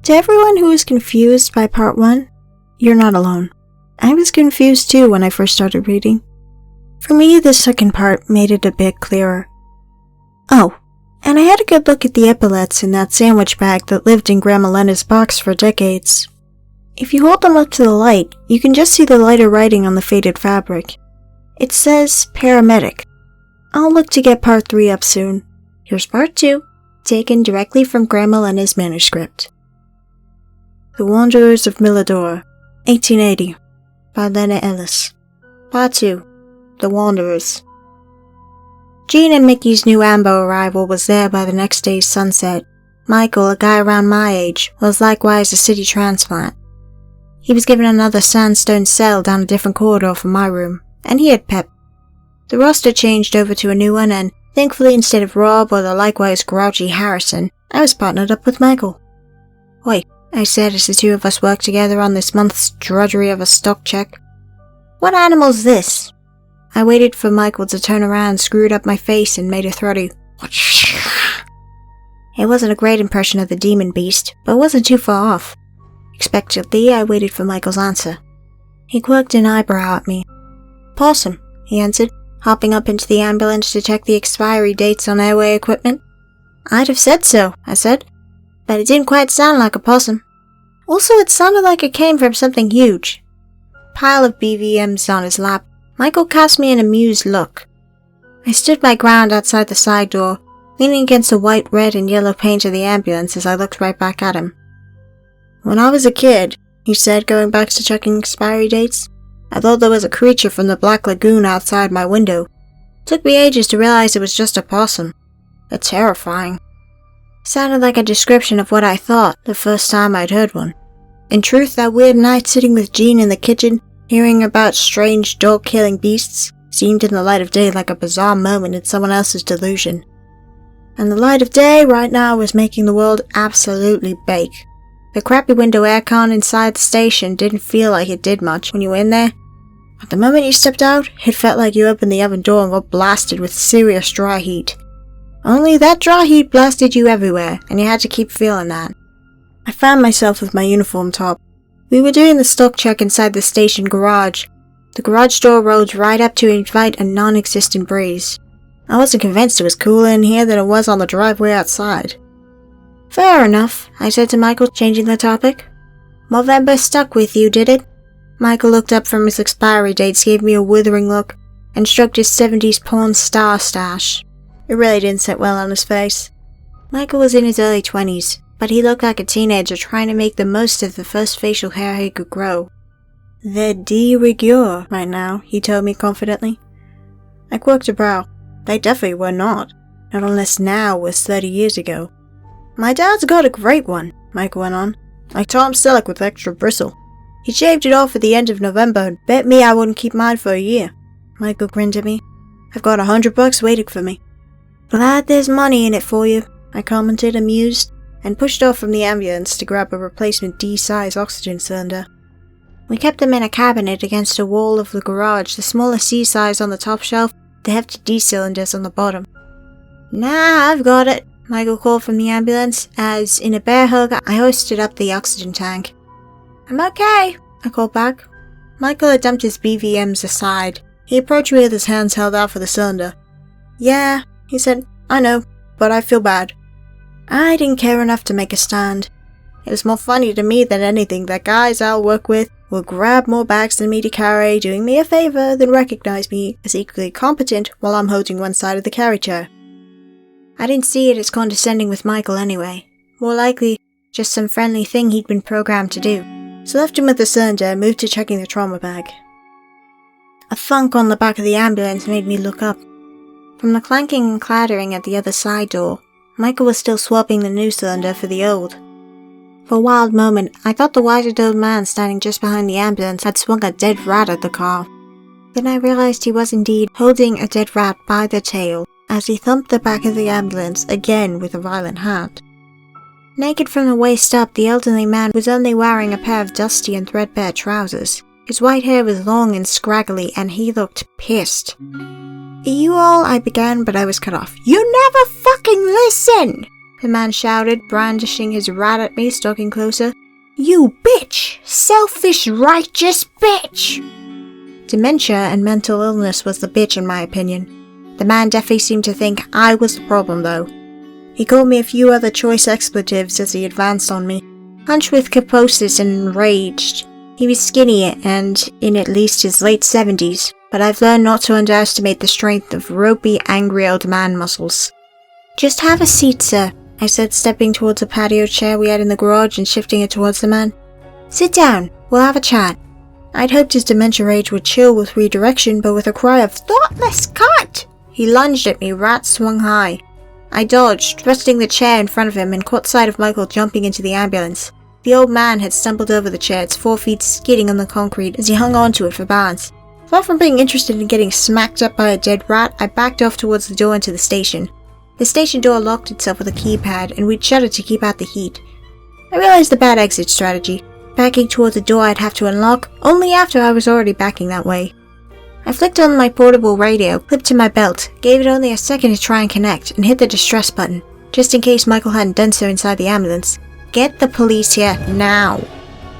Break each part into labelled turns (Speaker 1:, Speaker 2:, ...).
Speaker 1: To everyone who is confused by part 1, you're not alone. I was confused too when I first started reading. For me, the second part made it a bit clearer. Oh, and I had a good look at the epaulets in that sandwich bag that lived in Grandma Lena's box for decades. If you hold them up to the light, you can just see the lighter writing on the faded fabric. It says paramedic. I'll look to get part 3 up soon. Here's part 2, taken directly from Grandma Lena's manuscript. The Wanderers of Milador, 1880, by Lena Ellis. Part 2, The Wanderers. Jean and Mickey's new Ambo arrival was there by the next day's sunset. Michael, a guy around my age, was likewise a city transplant. He was given another sandstone cell down a different corridor from my room, and he had pep. The roster changed over to a new one, and thankfully instead of Rob or the likewise grouchy Harrison, I was partnered up with Michael. "Oi," I said as the two of us worked together on this month's drudgery of a stock check. "What animal's this?" I waited for Michael to turn around, screwed up my face, and made a throaty "Whatch?" It wasn't a great impression of the demon beast, but it wasn't too far off. Expectantly, I waited for Michael's answer. He quirked an eyebrow at me. "Possum," he answered, hopping up into the ambulance to check the expiry dates on airway equipment. "I'd have said so," I said, "but it didn't quite sound like a possum. Also, it sounded like it came from something huge." Pile of BVMs on his lap, Michael cast me an amused look. I stood my ground outside the side door, leaning against the white, red, and yellow paint of the ambulance as I looked right back at him. "When I was a kid," he said, going back to checking expiry dates, "I thought there was a creature from the Black Lagoon outside my window. Took me ages to realize it was just a possum. It's terrifying." Sounded like a description of what I thought the first time I'd heard one. In truth, that weird night sitting with Jean in the kitchen, hearing about strange dog-killing beasts, seemed in the light of day like a bizarre moment in someone else's delusion. And the light of day right now was making the world absolutely bake. The crappy window aircon inside the station didn't feel like it did much when you were in there. But the moment you stepped out, it felt like you opened the oven door and got blasted with serious dry heat. Only that dry heat blasted you everywhere, and you had to keep feeling that. I found myself with my uniform top. We were doing the stock check inside the station garage. The garage door rolled right up to invite a non-existent breeze. I wasn't convinced it was cooler in here than it was on the driveway outside. "Fair enough," I said to Michael, changing the topic. "Movember stuck with you, did it?" Michael looked up from his expiry dates, gave me a withering look, and stroked his 70s porn star stash. It really didn't sit well on his face. Michael was in his early 20s, but he looked like a teenager trying to make the most of the first facial hair he could grow. "They're de rigueur right now," he told me confidently. I quirked a brow. They definitely were not. Not unless now was 30 years ago. "My dad's got a great one," Michael went on. "Like Tom Selleck with extra bristle. He shaved it off at the end of November and bet me I wouldn't keep mine for a year." Michael grinned at me. "I've got $100 waiting for me." "Glad there's money in it for you," I commented, amused, and pushed off from the ambulance to grab a replacement D-size oxygen cylinder. We kept them in a cabinet against the wall of the garage, the smaller C-size on the top shelf, the hefty D-cylinders on the bottom. "Nah, I've got it," Michael called from the ambulance, as, in a bear hug, I hoisted up the oxygen tank. "I'm okay," I called back. Michael had dumped his BVMs aside. He approached me with his hands held out for the cylinder. "Yeah," he said, "I know, but I feel bad." I didn't care enough to make a stand. It was more funny to me than anything that guys I'll work with will grab more bags than me to carry, doing me a favor, than recognize me as equally competent while I'm holding one side of the carry chair. I didn't see it as condescending with Michael anyway. More likely, just some friendly thing he'd been programmed to do. So left him with the cylinder and moved to checking the trauma bag. A thunk on the back of the ambulance made me look up. From the clanking and clattering at the other side door, Michael was still swapping the new cylinder for the old. For a wild moment, I thought the white old man standing just behind the ambulance had swung a dead rat at the car. Then I realized he was indeed holding a dead rat by the tail as he thumped the back of the ambulance again with a violent hand. Naked from the waist up, the elderly man was only wearing a pair of dusty and threadbare trousers. His white hair was long and scraggly, and he looked pissed. "You all," I began, but I was cut off. "You never fucking listen!" the man shouted, brandishing his rat at me, stalking closer. You bitch! Selfish, righteous bitch! Dementia and mental illness was the bitch in my opinion. The man definitely seemed to think I was the problem though. He called me a few other choice expletives as he advanced on me, hunched with kyphosis and enraged. He was skinny and in at least his late 70s, but I've learned not to underestimate the strength of ropey, angry old man muscles. Just have a seat, sir, I said, stepping towards a patio chair we had in the garage and shifting it towards the man. Sit down, we'll have a chat. I'd hoped his dementia rage would chill with redirection, but with a cry of thoughtless cunt, he lunged at me, rat swung high. I dodged, thrusting the chair in front of him, and caught sight of Michael jumping into the ambulance. The old man had stumbled over the chair, its 4 feet skidding on the concrete as he hung onto it for balance. Far from being interested in getting smacked up by a dead rat, I backed off towards the door into the station. The station door locked itself with a keypad, and we'd shut it to keep out the heat. I realized the bad exit strategy, backing towards the door I'd have to unlock, only after I was already backing that way. I flicked on my portable radio, clipped to my belt, gave it only a second to try and connect, and hit the distress button, just in case Michael hadn't done so inside the ambulance. Get the police here, now!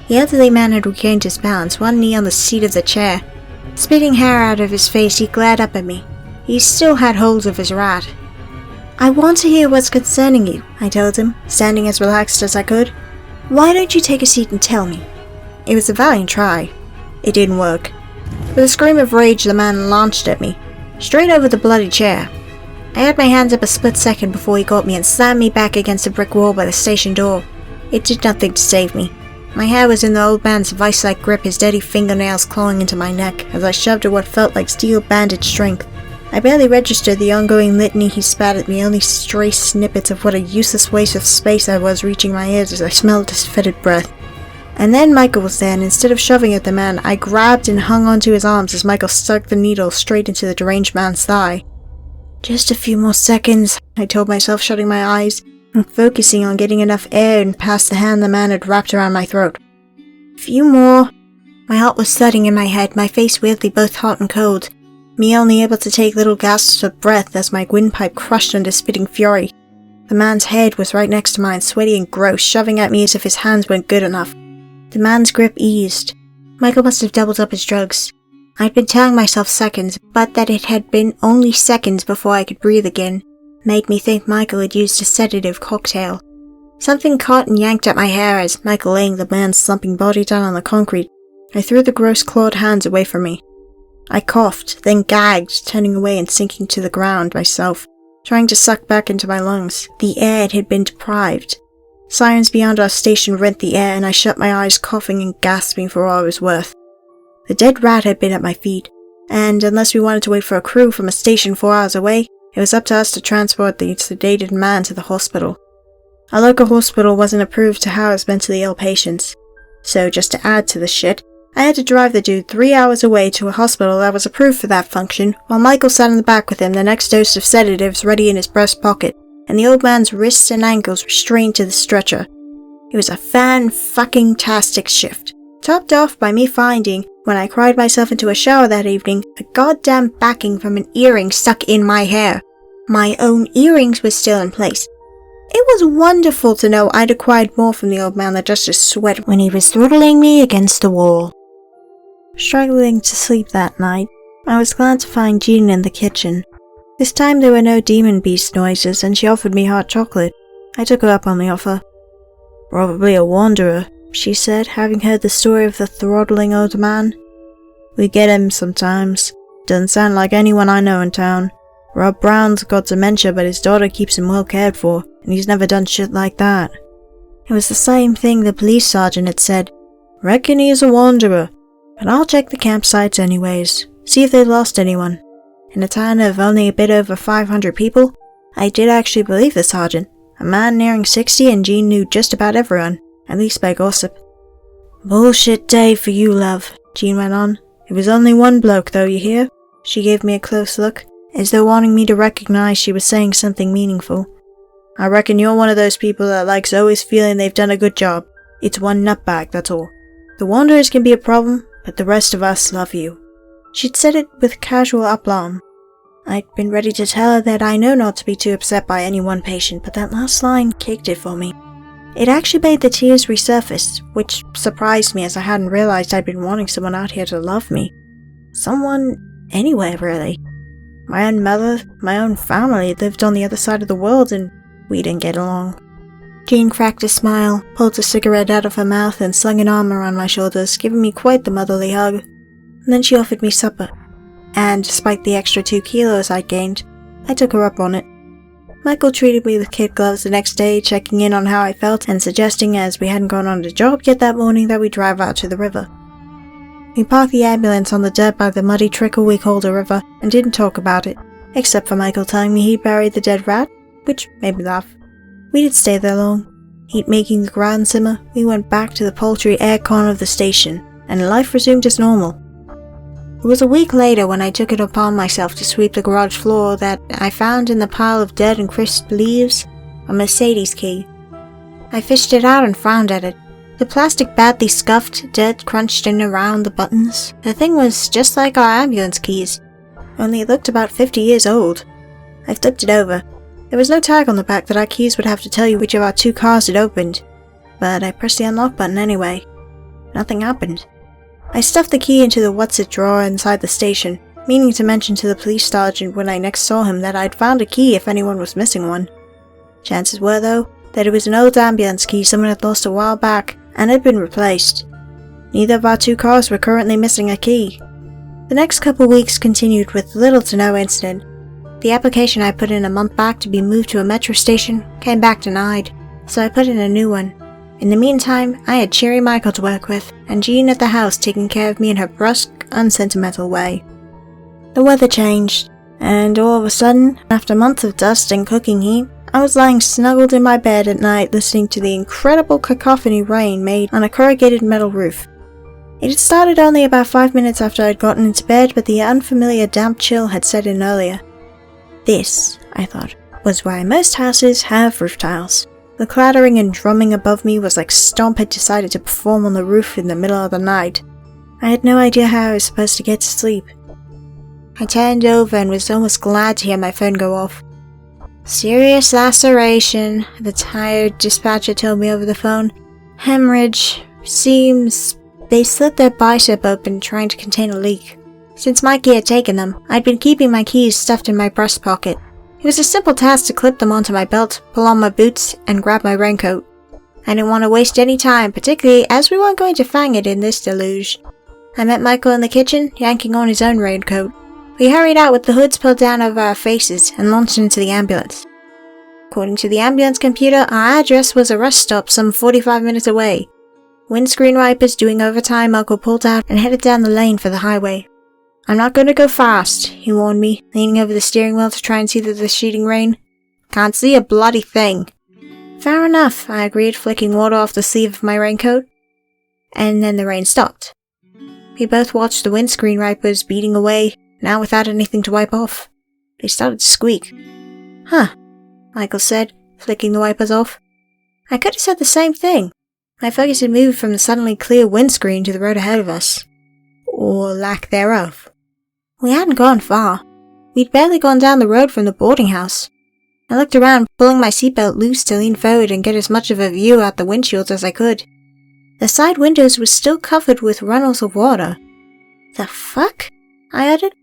Speaker 1: The elderly man had regained his balance, one knee on the seat of the chair. Spitting hair out of his face, he glared up at me. He still had hold of his rat. I want to hear what's concerning you, I told him, standing as relaxed as I could. Why don't you take a seat and tell me? It was a valiant try. It didn't work. With a scream of rage, the man launched at me, straight over the bloody chair. I had my hands up a split second before he got me and slammed me back against a brick wall by the station door. It did nothing to save me. My hair was in the old man's vice-like grip, his dirty fingernails clawing into my neck as I shoved at what felt like steel-banded strength. I barely registered the ongoing litany he spat at me, only stray snippets of what a useless waste of space I was reaching my ears as I smelled his fetid breath. And then Michael was there, and instead of shoving at the man, I grabbed and hung onto his arms as Michael stuck the needle straight into the deranged man's thigh. Just a few more seconds, I told myself, shutting my eyes and focusing on getting enough air in past the hand the man had wrapped around my throat. Few more. My heart was thudding in my head, my face weirdly both hot and cold, me only able to take little gasps of breath as my windpipe crushed under spitting fury. The man's head was right next to mine, sweaty and gross, shoving at me as if his hands weren't good enough. The man's grip eased. Michael must have doubled up his drugs. I'd been telling myself seconds, but that it had been only seconds before I could breathe again made me think Michael had used a sedative cocktail. Something caught and yanked at my hair as Michael laying the man's slumping body down on the concrete. I threw the gross clawed hands away from me. I coughed, then gagged, turning away and sinking to the ground myself, trying to suck back into my lungs the air it had been deprived. Sirens beyond our station rent the air, and I shut my eyes, coughing and gasping for all I was worth. The dead rat had been at my feet, and unless we wanted to wait for a crew from a station 4 hours away, it was up to us to transport the sedated man to the hospital. Our local hospital wasn't approved to house mentally ill patients, so just to add to the shit, I had to drive the dude 3 hours away to a hospital that was approved for that function, while Michael sat in the back with him, the next dose of sedatives ready in his breast pocket, and the old man's wrists and ankles restrained to the stretcher. It was a fan-fucking-tastic shift, topped off by me finding, when I cried myself into a shower that evening, a goddamn backing from an earring stuck in my hair. My own earrings were still in place. It was wonderful to know I'd acquired more from the old man than just his sweat when he was throttling me against the wall. Struggling to sleep that night, I was glad to find Jean in the kitchen. This time there were no demon beast noises, and she offered me hot chocolate. I took her up on the offer. Probably a wanderer, she said, having heard the story of the throttling old man. We get him sometimes. Doesn't sound like anyone I know in town. Rob Brown's got dementia, but his daughter keeps him well cared for, and he's never done shit like that. It was the same thing the police sergeant had said. Reckon he's a wanderer, but I'll check the campsites anyways, see if they've lost anyone. In a town of only a bit over 500 people, I did actually believe the sergeant, a man nearing 60, and Jean knew just about everyone, at least by gossip. Bullshit day for you, love, Jean went on. It was only one bloke though, you hear? She gave me a close look, as though wanting me to recognize she was saying something meaningful. I reckon you're one of those people that likes always feeling they've done a good job. It's one nutbag, that's all. The wanderers can be a problem, but the rest of us love you. She'd said it with casual aplomb. I'd been ready to tell her that I know not to be too upset by any one patient, but that last line kicked it for me. It actually made the tears resurface, which surprised me as I hadn't realized I'd been wanting someone out here to love me. Someone anywhere, really. My own mother, my own family lived on the other side of the world and we didn't get along. Jean cracked a smile, pulled a cigarette out of her mouth and slung an arm around my shoulders, giving me quite the motherly hug. And then she offered me supper. And despite the extra 2 kilos I'd gained, I took her up on it. Michael treated me with kid gloves the next day, checking in on how I felt and suggesting, as we hadn't gone on a job yet that morning, that we drive out to the river. We parked the ambulance on the dirt by the muddy trickle we called a river and didn't talk about it, except for Michael telling me he'd buried the dead rat, which made me laugh. We didn't stay there long. Heat making the ground simmer, we went back to the poultry aircon of the station, and life resumed as normal. It was a week later when I took it upon myself to sweep the garage floor that I found in the pile of dead and crisp leaves a Mercedes key. I fished it out and frowned at it. The plastic badly scuffed, dirt crunched in around the buttons. The thing was just like our ambulance keys, only it looked about 50 years old. I flipped it over. There was no tag on the back that our keys would have to tell you which of our 2 cars had opened, but I pressed the unlock button anyway. Nothing happened. I stuffed the key into the what's-it drawer inside the station, meaning to mention to the police sergeant when I next saw him that I'd found a key if anyone was missing one. Chances were, though, that it was an old ambulance key someone had lost a while back and had been replaced. Neither of our 2 cars were currently missing a key. The next couple weeks continued with little to no incident. The application I put in a month back to be moved to a metro station came back denied, so I put in a new one. In the meantime, I had cheery Michael to work with, and Jean at the house taking care of me in her brusque, unsentimental way. The weather changed, and all of a sudden, after months of dust and cooking heat, I was lying snuggled in my bed at night listening to the incredible cacophony rain made on a corrugated metal roof. It had started only about 5 minutes after I'd gotten into bed, but the unfamiliar damp chill had set in earlier. This, I thought, was why most houses have roof tiles. The clattering and drumming above me was like Stomp had decided to perform on the roof in the middle of the night. I had no idea how I was supposed to get to sleep. I turned over and was almost glad to hear my phone go off. Serious laceration, the tired dispatcher told me over the phone. Hemorrhage. Seems they slit their bicep open trying to contain a leak. Since Mikey had taken them, I'd been keeping my keys stuffed in my breast pocket. It was a simple task to clip them onto my belt, pull on my boots, and grab my raincoat. I didn't want to waste any time, particularly as we weren't going to fang it in this deluge. I met Michael in the kitchen, yanking on his own raincoat. We hurried out with the hoods pulled down over our faces and launched into the ambulance. According to the ambulance computer, our address was a rest stop some 45 minutes away. Windscreen wipers doing overtime, Michael pulled out and headed down the lane for the highway. I'm not going to go fast, he warned me, leaning over the steering wheel to try and see through the sheeting rain. Can't see a bloody thing. Fair enough, I agreed, flicking water off the sleeve of my raincoat. And then the rain stopped. We both watched the windscreen wipers beating away, now without anything to wipe off. They started to squeak. Huh, Michael said, flicking the wipers off. I could have said the same thing. My focus had moved from the suddenly clear windscreen to the road ahead of us. Or lack thereof. We hadn't gone far. We'd barely gone down the road from the boarding house. I looked around, pulling my seatbelt loose to lean forward and get as much of a view out the windshields as I could. The side windows were still covered with runnels of water. The fuck? I uttered.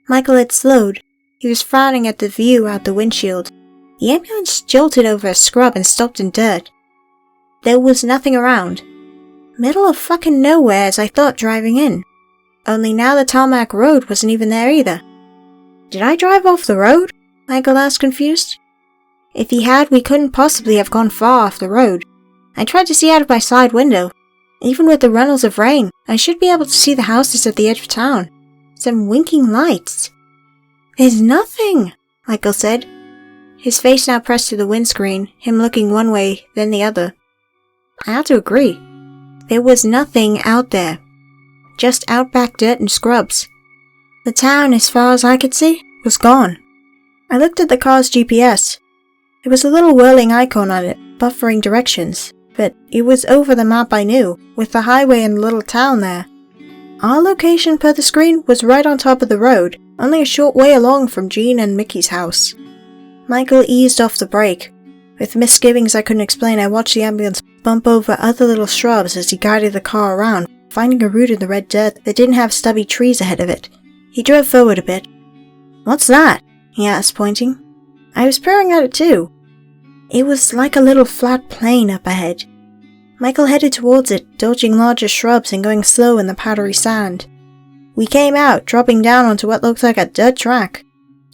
Speaker 1: Michael had slowed. He was frowning at the view out the windshield. The ambulance jolted over a scrub and stopped in dirt. There was nothing around. Middle of fucking nowhere as I thought driving in. Only now the tarmac road wasn't even there either. Did I drive off the road? Michael asked, confused. If he had, we couldn't possibly have gone far off the road. I tried to see out of my side window. Even with the runnels of rain, I should be able to see the houses at the edge of town. Some winking lights. There's nothing, Michael said. His face now pressed to the windscreen, him looking one way, then the other. I had to agree. There was nothing out there. Just outback dirt and scrubs. The town, as far as I could see, was gone. I looked at the car's GPS. There was a little whirling icon on it, buffering directions, but it was over the map I knew, with the highway and the little town there. Our location per the screen was right on top of the road, only a short way along from Jean and Mickey's house. Michael eased off the brake. With misgivings I couldn't explain, I watched the ambulance bump over other little shrubs as he guided the car around, finding a route in the red dirt that didn't have stubby trees ahead of it. He drove forward a bit. "What's that?" he asked, pointing. I was peering at it too. It was like a little flat plain up ahead. Michael headed towards it, dodging larger shrubs and going slow in the powdery sand. We came out, dropping down onto what looked like a dirt track.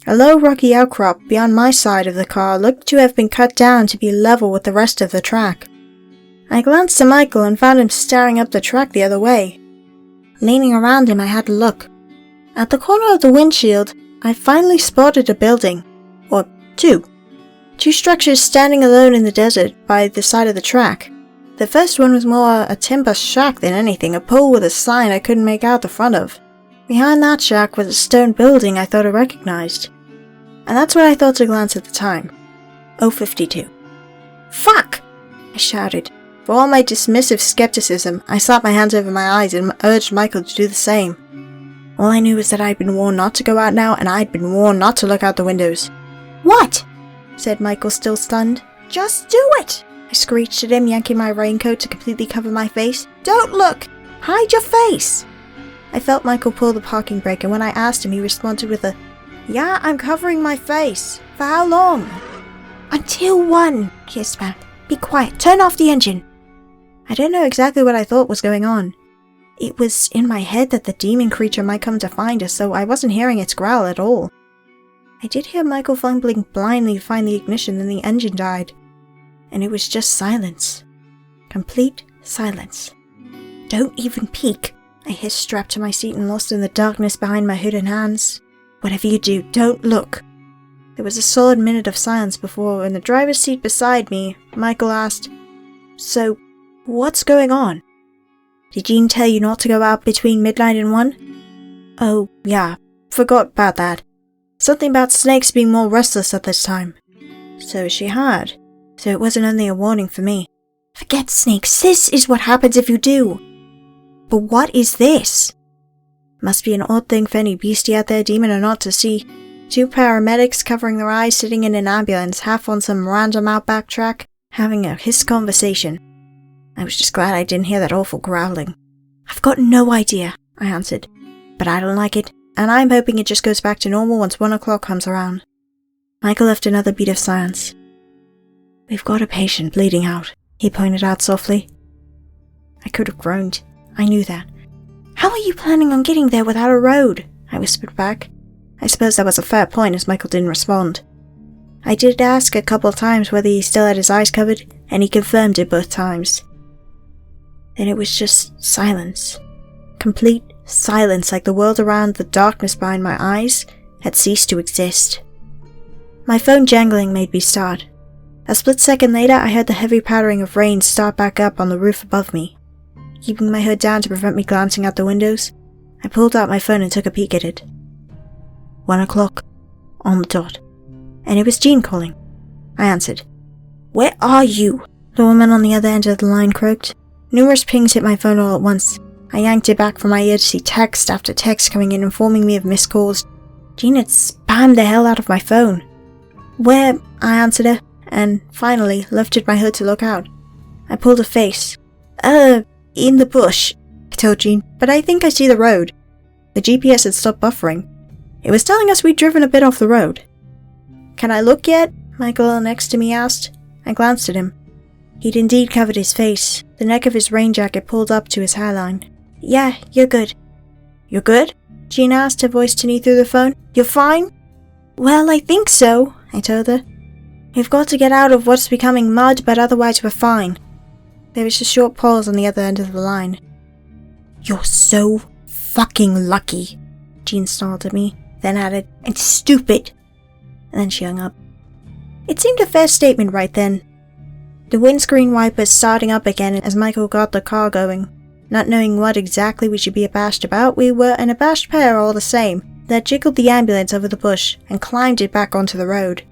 Speaker 1: A low rocky outcrop beyond my side of the car looked to have been cut down to be level with the rest of the track. I glanced to Michael and found him staring up the track the other way. Leaning around him, I had a look. At the corner of the windshield, I finally spotted a building. Or two. Two structures standing alone in the desert by the side of the track. The first one was more a timber shack than anything, a pole with a sign I couldn't make out the front of. Behind that shack was a stone building I thought I recognized. And that's what I thought to glance at the time. 052. "Fuck!" I shouted. For all my dismissive skepticism, I slapped my hands over my eyes and urged Michael to do the same. All I knew was that I'd been warned not to go out now, and I'd been warned not to look out the windows. "What?" said Michael, still stunned. "Just do it!" I screeched at him, yanking my raincoat to completely cover my face. "Don't look! Hide your face!" I felt Michael pull the parking brake, and when I asked him, he responded with a, "Yeah, I'm covering my face. For how long?" "Until 1, he hissed back. "Be quiet. Turn off the engine." I don't know exactly what I thought was going on. It was in my head that the demon creature might come to find us, so I wasn't hearing its growl at all. I did hear Michael fumbling blindly to find the ignition, then the engine died. And it was just silence. Complete silence. "Don't even peek," I hissed, strapped to my seat and lost in the darkness behind my hood and hands. "Whatever you do, don't look." There was a solid minute of silence before, in the driver's seat beside me, Michael asked, "So, what's going on? Did Jean tell you not to go out between midnight and 1? "Oh, yeah, forgot about that. Something about snakes being more restless at this time." So she had. So it wasn't only a warning for me. "Forget snakes, this is what happens if you do." "But what is this?" Must be an odd thing for any beastie out there, demon or not, to see. 2 paramedics covering their eyes sitting in an ambulance, half on some random outback track, having a hissed conversation. I was just glad I didn't hear that awful growling. "I've got no idea," I answered. "But I don't like it, and I'm hoping it just goes back to normal once 1 o'clock comes around." Michael left another beat of silence. "We've got a patient bleeding out," he pointed out softly. I could have groaned. I knew that. "How are you planning on getting there without a road?" I whispered back. I suppose that was a fair point, as Michael didn't respond. I did ask a couple of times whether he still had his eyes covered, and he confirmed it both times. Then it was just silence. Complete silence, like the world around the darkness behind my eyes had ceased to exist. My phone jangling made me start. A split second later, I heard the heavy pattering of rain start back up on the roof above me. Keeping my hood down to prevent me glancing out the windows, I pulled out my phone and took a peek at it. 1 o'clock, on the dot. And it was Jean calling. I answered. "Where are you?" the woman on the other end of the line croaked. Numerous pings hit my phone all at once. I yanked it back from my ear to see text after text coming in informing me of missed calls. Jean had spammed the hell out of my phone. "Where?" I answered her, and finally lifted my hood to look out. I pulled a face. In the bush," I told Jean, "but I think I see the road." The GPS had stopped buffering. It was telling us we'd driven a bit off the road. "Can I look yet?" Michael next to me asked. I glanced at him. He'd indeed covered his face, the neck of his rain jacket pulled up to his hairline. "Yeah, you're good." "You're good?" Jean asked, her voice tinny through the phone. "You're fine?" "Well, I think so," I told her. "We've got to get out of what's becoming mud, but otherwise we're fine." There was a short pause on the other end of the line. "You're so fucking lucky," Jean snarled at me, then added, "and stupid." And then she hung up. It seemed a fair statement right then. The windscreen wipers starting up again as Michael got the car going. Not knowing what exactly we should be abashed about, we were an abashed pair all the same, that jiggled the ambulance over the bush and climbed it back onto the road.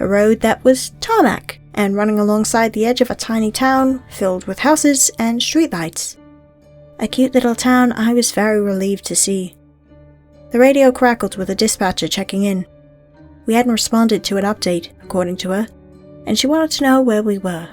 Speaker 1: A road that was tarmac, and running alongside the edge of a tiny town filled with houses and streetlights. A cute little town I was very relieved to see. The radio crackled with a dispatcher checking in. We hadn't responded to an update, according to her, and she wanted to know where we were.